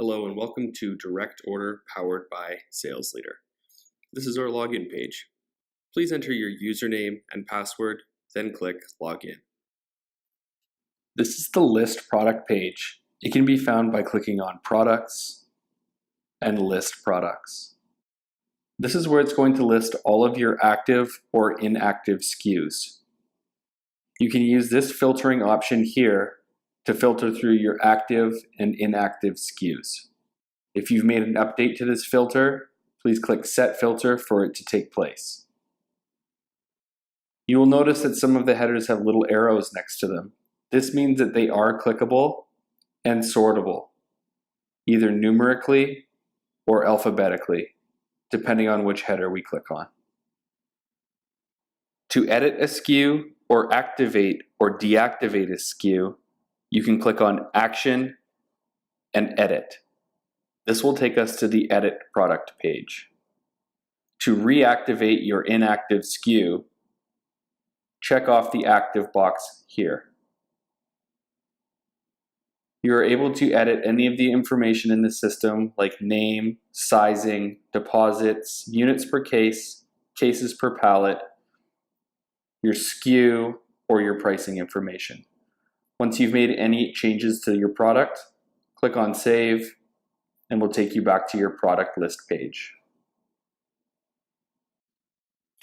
Hello and welcome to Direct Order powered by SalesLitre. This is our login page. Please enter your username and password, then click Login. This is the List product page. It can be found by clicking on Products and List Products. This is where it's going to list all of your active or inactive SKUs. You can use this filtering option here to filter through your active and inactive SKUs. If you've made an update to this filter, please click Set Filter for it to take place. You will notice that some of the headers have little arrows next to them. This means that they are clickable and sortable, either numerically or alphabetically, depending on which header we click on. To edit a SKU or activate or deactivate a SKU, you can click on Action and Edit. This will take us to the Edit product page. To reactivate your inactive SKU, check off the active box here. You are able to edit any of the information in the system like name, sizing, deposits, units per case, cases per pallet, your SKU, or your pricing information. Once you've made any changes to your product, click on Save, and we'll take you back to your product list page.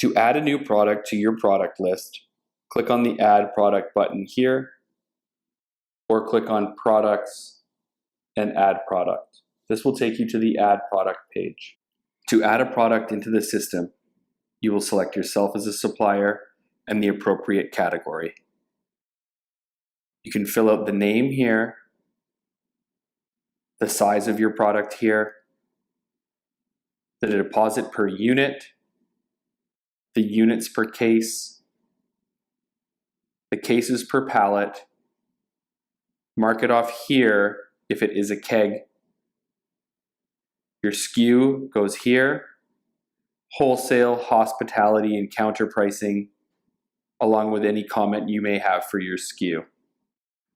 To add a new product to your product list, click on the Add Product button here, or click on Products and Add Product. This will take you to the Add Product page. To add a product into the system, you will select yourself as a supplier and the appropriate category. You can fill out the name here, the size of your product here, the deposit per unit, the units per case, the cases per pallet, mark it off here if it is a keg. Your SKU goes here, wholesale, hospitality, and counter pricing, along with any comment you may have for your SKU.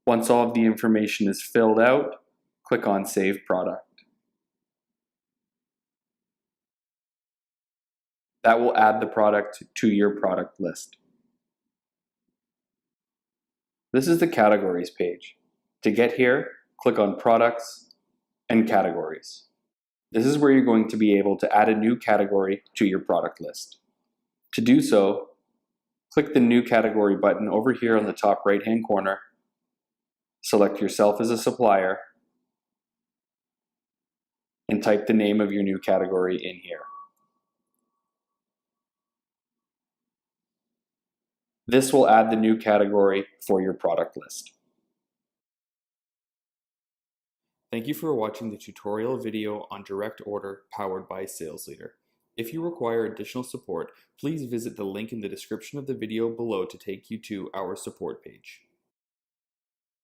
Once all of the information is filled out, click on Save Product. That will add the product to your product list. This is the Categories page. To get here, click on Products and Categories. This is where you're going to be able to add a new category to your product list. To do so, click the New Category button over here on the top right-hand corner. Select yourself as a supplier and type the name of your new category in here. This will add the new category for your product list. Thank you for watching the tutorial video on Direct Order powered by SalesLitre. If you require additional support, please visit the link in the description of the video below to take you to our support page.